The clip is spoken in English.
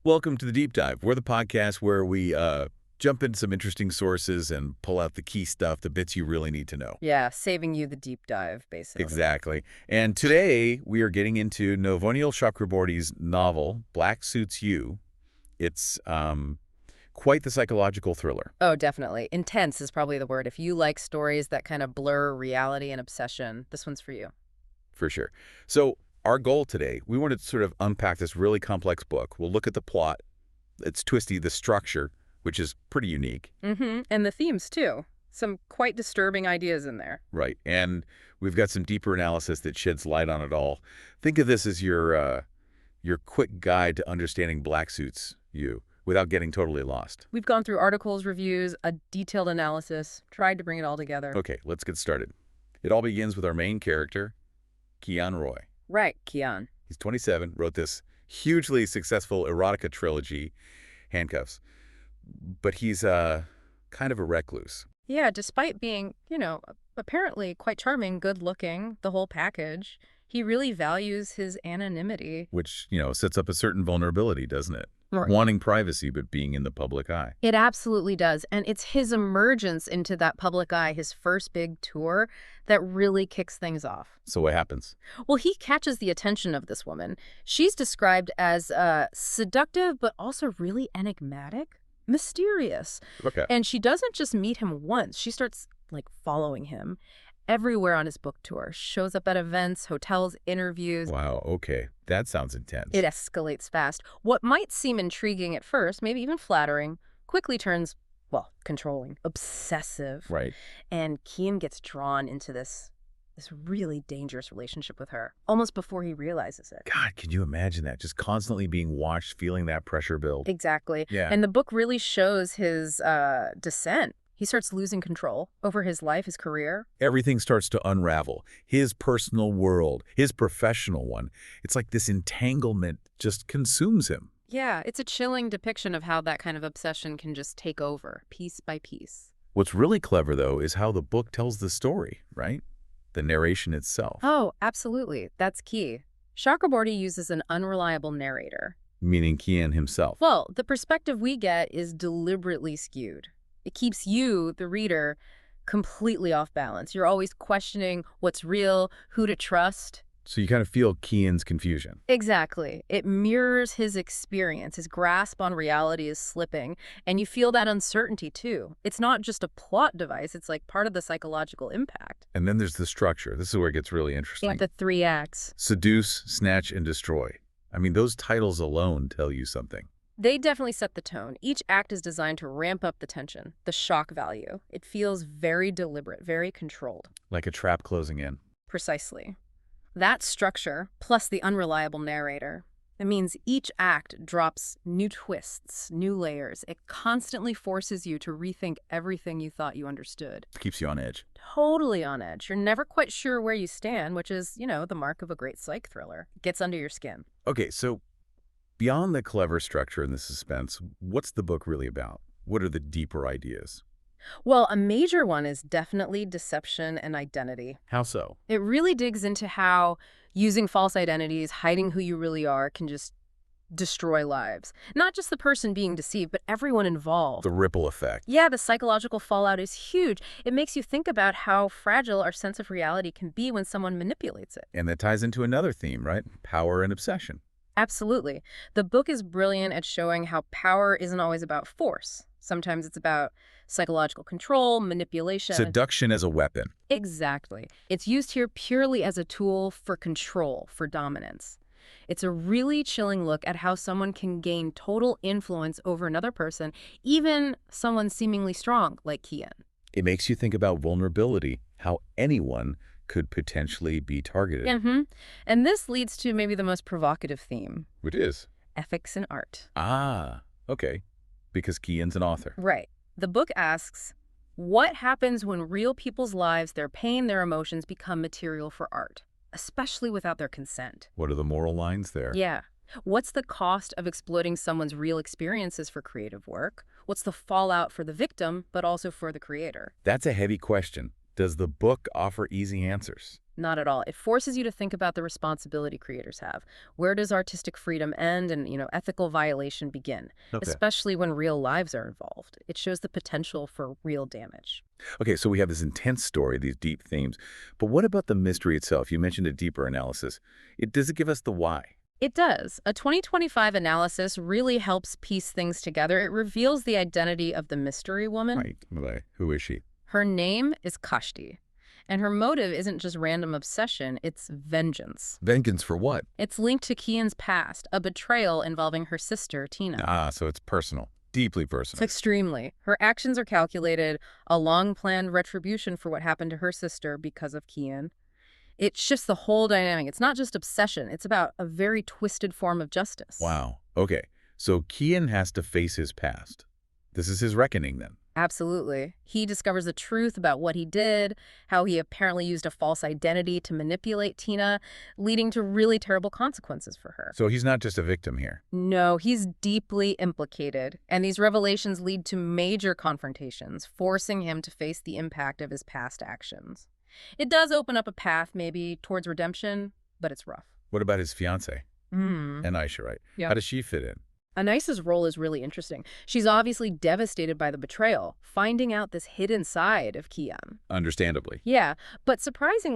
Welcome to the Deep Dive. We're the podcast where we jump into some interesting sources and pull out the key stuff, the bits you really need to know. Yeah, saving you the deep dive, basically. Exactly. And today we are getting into Novoneel Chakraborty's novel, Black Suits You. It's quite the psychological thriller. Oh, definitely. Intense is probably the word. If you like stories that kind of blur reality and obsession, this one's for you. For sure. So our goal today, we wanted to sort of unpack this really complex book. We'll look at the plot. It's twisty, the structure, which is pretty unique. And the themes, too. Some quite disturbing ideas in there. Right. And we've got some deeper analysis that sheds light on it all. Think of this as your quick guide to understanding Black Suits You without getting totally lost. We've gone through articles, reviews, a detailed analysis, tried to bring it all together. Okay, let's get started. It all begins with our main character, Kiyan Roy. Right, Kiyan. He's 27, wrote this hugely successful erotica trilogy, Handcuffs. But he's kind of a recluse. Yeah, despite being, apparently quite charming, good-looking, the whole package, he really values his anonymity. Which, sets up a certain vulnerability, doesn't it? Right. Wanting privacy, but being in the public eye. It absolutely does. And it's his emergence into that public eye, his first big tour, that really kicks things off. So what happens? Well, he catches the attention of this woman. She's described as seductive, but also really enigmatic, mysterious. Okay. And she doesn't just meet him once. She starts, following him everywhere on his book tour. Shows up at events, hotels, interviews. Wow, okay. That sounds intense. It escalates fast. What might seem intriguing at first, maybe even flattering, quickly turns, controlling, obsessive. Right. And Kiyan gets drawn into this really dangerous relationship with her, almost before he realizes it. God, can you imagine that? Just constantly being watched, feeling that pressure build. Exactly. Yeah. And the book really shows his descent. He starts losing control over his life, his career. Everything starts to unravel. His personal world, his professional one. It's like this entanglement just consumes him. Yeah, it's a chilling depiction of how that kind of obsession can just take over, piece by piece. What's really clever, though, is how the book tells the story, right? The narration itself. Oh, absolutely. That's key. Chakraborty uses an unreliable narrator. Meaning Kiyan himself. Well, the perspective we get is deliberately skewed. It keeps you, the reader, completely off balance. You're always questioning what's real, who to trust. So you kind of feel Kiyan's confusion. Exactly. It mirrors his experience. His grasp on reality is slipping, and you feel that uncertainty, too. It's not just a plot device. It's like part of the psychological impact. And then there's the structure. This is where it gets really interesting. Like the 3 acts. Seduce, snatch, and destroy. I mean, those titles alone tell you something. They definitely set the tone. Each act is designed to ramp up the tension, the shock value. It feels very deliberate, very controlled. Like a trap closing in. Precisely. That structure, plus the unreliable narrator, it means each act drops new twists, new layers. It constantly forces you to rethink everything you thought you understood. Keeps you on edge. Totally on edge. You're never quite sure where you stand, which is, the mark of a great psych thriller. It gets under your skin. Okay, so beyond the clever structure and the suspense, what's the book really about? What are the deeper ideas? Well, a major one is definitely deception and identity. How so? It really digs into how using false identities, hiding who you really are, can just destroy lives. Not just the person being deceived, but everyone involved. The ripple effect. Yeah, the psychological fallout is huge. It makes you think about how fragile our sense of reality can be when someone manipulates it. And that ties into another theme, right? Power and obsession. Absolutely. The book is brilliant at showing how power isn't always about force. Sometimes it's about psychological control, manipulation. Seduction as a weapon. Exactly. It's used here purely as a tool for control, for dominance. It's a really chilling look at how someone can gain total influence over another person, even someone seemingly strong like Kiyan. It makes you think about vulnerability, how anyone could potentially be targeted. And this leads to maybe the most provocative theme. Which is? Ethics in art. Ah, okay. Because Kiyan's an author. Right. The book asks, what happens when real people's lives, their pain, their emotions become material for art, especially without their consent? What are the moral lines there? Yeah. What's the cost of exploiting someone's real experiences for creative work? What's the fallout for the victim, but also for the creator? That's a heavy question. Does the book offer easy answers? Not at all. It forces you to think about the responsibility creators have. Where does artistic freedom end and, ethical violation begin? Okay. Especially when real lives are involved. It shows the potential for real damage. Okay, so we have this intense story, these deep themes. But what about the mystery itself? You mentioned a deeper analysis. Does it give us the why? It does. A 2025 analysis really helps piece things together. It reveals the identity of the mystery woman. Right. Well, who is she? Her name is Kashti. And her motive isn't just random obsession, it's vengeance. Vengeance for what? It's linked to Kiyan's past, a betrayal involving her sister, Tina. Ah, so it's personal. Deeply It's personal. extremely. Her actions are calculated, a long-planned retribution for what happened to her sister because of Kiyan. It shifts the whole dynamic. It's not just obsession. It's about a very twisted form of justice. Wow. Okay. So Kiyan has to face his past. This is his reckoning then. Absolutely. He discovers the truth about what he did, how he apparently used a false identity to manipulate Tina, leading to really terrible consequences for her. So he's not just a victim here. No, he's deeply implicated, and these revelations lead to major confrontations, forcing him to face the impact of his past actions. It does open up a path, maybe, towards redemption, but it's rough. What about his fiancée? Hmm. And Aisha, right? Yeah. How does she fit in? Anaisa's role is really interesting. She's obviously devastated by the betrayal, finding out this hidden side of Kiyan. Understandably. Yeah, but surprisingly,